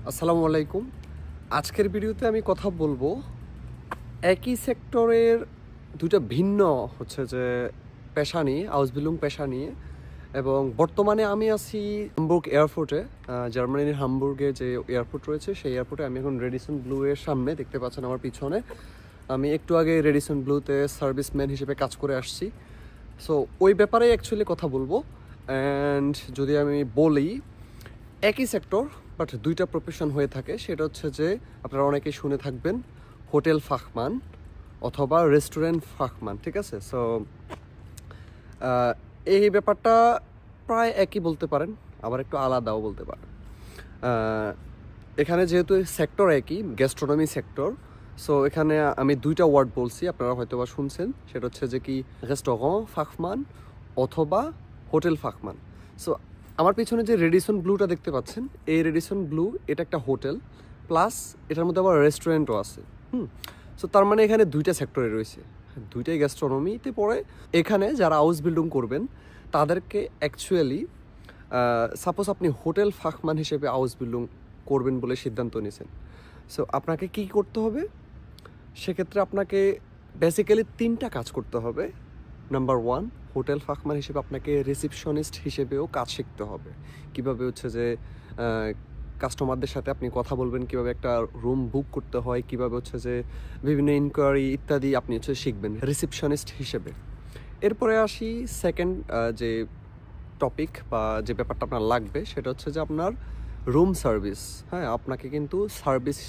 আসসালামু আলাইকুম। আজকের ভিডিওতে আমি কথা বলবো একই সেক্টরের দুইটা ভিন্ন পেশা নিয়ে, আউসবিল্ডিং পেশা নিয়ে। এবং বর্তমানে আমি আছি হামবুর্গ এয়ারপোর্টে, জার্মানির হামবুর্গে যে এয়ারপোর্ট রয়েছে সেই এয়ারপোর্টে। আমি এখন রেডিসন ব্লু এর সামনে, দেখতে পাচ্ছেন আমার পিছনে। আমি একটু আগে রেডিসন ব্লুতে সার্ভিসম্যান হিসেবে কাজ করে আসছি। সো ওই ব্যাপারে অ্যাকচুয়ালি কথা বলবো। অ্যান্ড যদি আমি বলি একই সেক্টর বাট দুইটা প্রফেশন হয়ে থাকে, সেটা হচ্ছে যে আপনারা অনেকেই শুনে থাকবেন হোটেল ফাখমান অথবা রেস্টুরেন্ট ফাখমান, ঠিক আছে? সো এই ব্যাপারটা প্রায় একই বলতে পারেন, আবার একটু আলাদাও বলতে পারেন। এখানে যেহেতু সেক্টর একই, গ্যাস্ট্রোনমি সেক্টর, সো এখানে আমি দুইটা ওয়ার্ড বলছি, আপনারা হয়তো বা শুনছেন। সেটা হচ্ছে যে কি রেস্টুরেন্ট ফাখমান অথবা হোটেল ফাখমান। সো আমার পিছনে যে রেডিসন ব্লুটা দেখতে পাচ্ছেন, এই রেডিসন ব্লু এটা একটা হোটেল, প্লাস এটার মধ্যে আবার রেস্টুরেন্টও আছে। সো তার মানে এখানে দুইটা সেক্টরে রয়েছে, দুইটাই গ্যাস্ট্রোনমিতে পড়ে। এখানে যারা হাউস বিল্ডিং করবেন তাদেরকে অ্যাকচুয়ালি সাপোজ আপনি হোটেল ফাখমান হিসেবে হাউস বিল্ডিং করবেন বলে সিদ্ধান্ত নিয়েছেন। সো আপনাকে কি করতে হবে? সেক্ষেত্রে আপনাকে বেসিক্যালি তিনটা কাজ করতে হবে। নাম্বার ওয়ান, হোটেল ফাখমান হিসেবে আপনাকে রিসিপশনিস্ট হিসেবেও কাজ শিখতে হবে। কীভাবে কাস্টমারদের সাথে আপনি কথা বলবেন, কিভাবে একটা রুম বুক করতে হয়, কিভাবে বিভিন্ন ইনকোয়ারি ইত্যাদি আপনি শিখবেন রিসিপশনিস্ট হিসেবে। এরপরে আসি সেকেন্ড যে টপিক বা যে ব্যাপারটা আপনার লাগবে, সেটা হচ্ছে যে আপনার রুম সার্ভিস। হ্যাঁ, আপনাকে কিন্তু সার্ভিস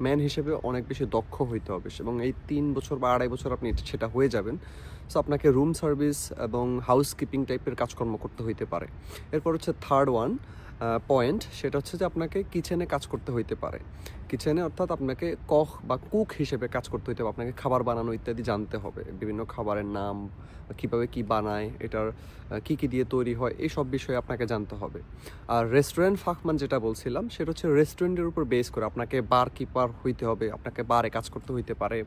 ম্যান হিসেবে অনেক বেশি দক্ষ হইতে হবে, এবং এই 3 বছর বা 2.5 বছর আপনি সেটা হয়ে যাবেন। সো আপনাকে রুম সার্ভিস এবং হাউসকিপিং টাইপের কাজকর্ম করতে হইতে পারে। এরপর হচ্ছে থার্ড পয়েন্ট, সেটা হচ্ছে যে আপনাকে কিচেনে কাজ করতে হইতে পারে। কিচেনে অর্থাৎ আপনাকে কখ বা কুক হিসেবে কাজ করতে হইতে হবে। আপনাকে খাবার বানানো ইত্যাদি জানতে হবে, বিভিন্ন খাবারের নাম, কীভাবে কি বানায়, এটার কি কি দিয়ে তৈরি হয়, এই সব বিষয়ে আপনাকে জানতে হবে। আর রেস্টুরেন্ট ফাখমান যেটা বলছিলাম, সেটা হচ্ছে রেস্টুরেন্টের উপর বেস করে আপনাকে বার কিপার হইতে হবে, আপনাকে বারে কাজ করতে হইতে পারে।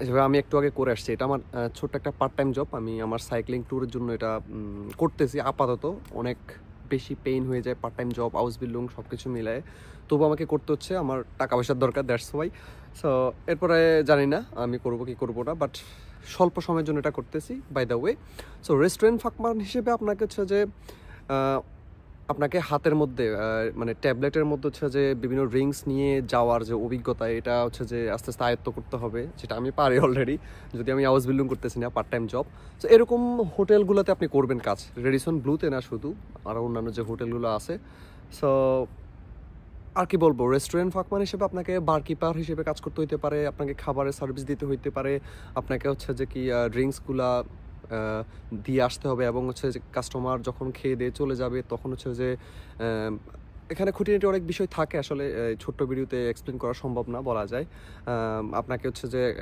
যেভাবে আমি একটু আগে করে আসছি, এটা আমার ছোট্ট একটা পার্ট টাইম জব। আমি আমার সাইক্লিং ট্যুরের জন্য এটা করতেছি আপাতত। অনেক বেশি পেইন হয়ে যায় part time job, house building সব কিছু মিলায়, তবু আমাকে করতে হচ্ছে, আমার টাকা পয়সার দরকার, দ্যাটস ওয়াই। সো এরপরে জানি না আমি করবো কি করবো না, বাট স্বল্প সময়ের জন্য এটা করতেছি, by the way. So restaurant ফাখমান হিসেবে আপনাকে আপনাকে হাতের মধ্যে মানে ট্যাবলেটের মধ্যে বিভিন্ন ড্রিঙ্কস নিয়ে যাওয়ার যে অভিজ্ঞতা, এটা আস্তে আস্তে আয়ত্ত করতে হবে, যেটা আমি পারি অলরেডি, যদি আমি হাউস বিল্ডিং করতেছি না, পার্ট টাইম জব। সো এরকম হোটেলগুলোতে আপনি করবেন কাজ, রেডিসন ব্লুতে না শুধু, আরও অন্যান্য যে হোটেলগুলো আছে। সো আর কি বলবো, রেস্টুরেন্ট ফাখমান হিসেবে আপনাকে বারকিপার হিসেবে কাজ করতে হইতে পারে, আপনাকে খাবারের সার্ভিস দিতে হইতে পারে, আপনাকে ড্রিঙ্কসগুলা দিয়ে আসতে হবে, এবং যে কাস্টমার যখন খেয়ে দিয়ে চলে যাবে তখন এখানে খুঁটিনাটি অনেক বিষয় থাকে, আসলে ছোট্ট ভিডিওতে এক্সপ্লেন করা সম্ভব না, বলা যায়। আপনাকে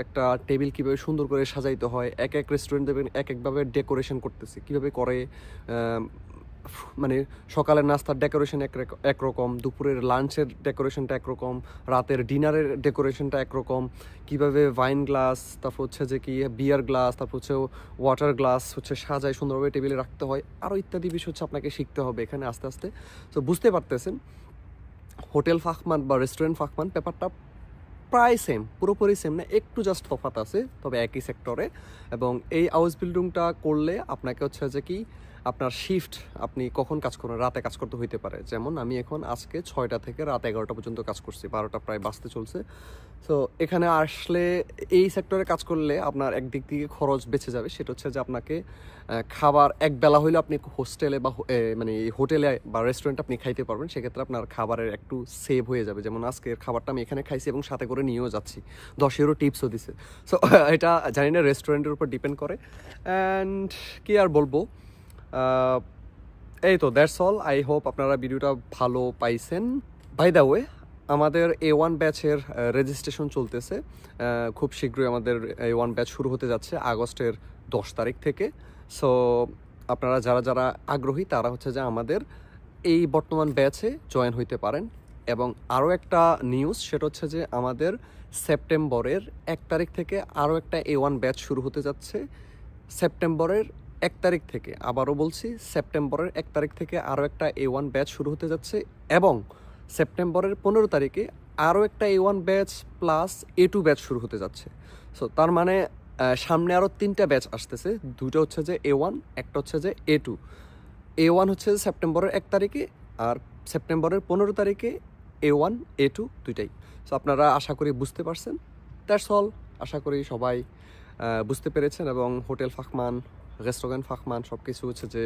একটা টেবিল কীভাবে সুন্দর করে সাজাইতে হয়, এক রেস্টুরেন্ট দেবেন এক একভাবে ডেকোরেশন করতেছে, কীভাবে করে, মানে সকালের নাস্তার ডেকোরেশন একরকম, দুপুরের লাঞ্চের ডেকোরেশনটা একরকম, রাতের ডিনারের ডেকোরেশনটা একরকম, কিভাবে ওয়াইন গ্লাস, তারপর বিয়ার গ্লাস, তারপর ওয়াটার গ্লাস সাজায় সুন্দরভাবে টেবিলে রাখতে হয়, আরও ইত্যাদি বিষয় আপনাকে শিখতে হবে এখানে আস্তে আস্তে। তো বুঝতে পারতেছেন, হোটেল ফাখমান বা রেস্টুরেন্ট ফাখমান ব্যাপারটা প্রায় সেম, পুরোপুরি সেম না, একটু জাস্ট তফাৎ আছে, তবে একই সেক্টরে। এবং এই হাউস বিল্ডিংটা করলে আপনাকে আপনার শিফট, আপনি কখন কাজ করেন, রাতে কাজ করতে হইতে পারে। যেমন আমি এখন আজকে 6টা থেকে রাত 11টা পর্যন্ত কাজ করছি, 12টা প্রায় বাজতে চলছে। সো এখানে আসলে এই সেক্টরে কাজ করলে আপনার একদিক থেকে খরচ বেঁচে যাবে, সেটা হচ্ছে যে আপনাকে খাবার একবেলা হইলে আপনি হোস্টেলে বা মানে হোটেলে বা রেস্টুরেন্টে আপনি খাইতে পারবেন, সেক্ষেত্রে আপনার খাবারের একটু সেভ হয়ে যাবে। যেমন আজকের খাবারটা আমি এখানে খাইছি এবং সাথে করে নিয়েও যাচ্ছি, 10 ইউরো টিপসও দিছে। সো এটা জানি না, রেস্টুরেন্টের উপর ডিপেন্ড করে। অ্যান্ড কি আর বলবো, এই তো, দ্যাটস অল। আই হোপ আপনারা ভিডিওটা ভালো পাইছেন। বাই দ্য ওয়ে, আমাদের A1 ব্যাচের রেজিস্ট্রেশন চলতেছে, খুব শীঘ্রই আমাদের A1 ব্যাচ শুরু হতে যাচ্ছে আগস্টের 10 তারিখ থেকে। সো আপনারা যারা যারা আগ্রহী, তারা আমাদের এই বর্তমান ব্যাচে জয়েন হইতে পারেন। এবং আরও একটা নিউজ, সেটা হচ্ছে যে আমাদের সেপ্টেম্বরের 1 তারিখ থেকে আরও একটা A1 ব্যাচ শুরু হতে যাচ্ছে। সেপ্টেম্বরের 1 তারিখ থেকে, আবারও বলছি, সেপ্টেম্বরের 1 তারিখ থেকে আরও একটা A1 ব্যাচ শুরু হতে যাচ্ছে। এবং সেপ্টেম্বরের 15 তারিখে আরও একটা A1 batch plus A2 batch শুরু হতে যাচ্ছে। সো তার মানে সামনে আরও 3টা ব্যাচ আসতেছে, 2টা হচ্ছে যে A1, একটা হচ্ছে যে A2। A1 হচ্ছে সেপ্টেম্বরের 1 তারিখে, আর সেপ্টেম্বরের 15 তারিখে A1 A2 দুইটাই। সো আপনারা আশা করি বুঝতে পারছেন। That's all. আশা করি সবাই বুঝতে পেরেছেন এবং হোটেল ফাহমান, রেস্টুরেন্ট ফাহমান সব কিছু হচ্ছে যে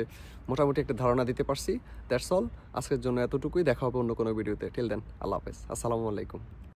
মোটামুটি একটা ধারণা দিতে পারছি। That's all. আজকের জন্য এতটুকুই। দেখা হবে অন্য কোনো ভিডিওতে। টিল দেন, আল্লাহ হাফেজ, আসসালামু আলাইকুম।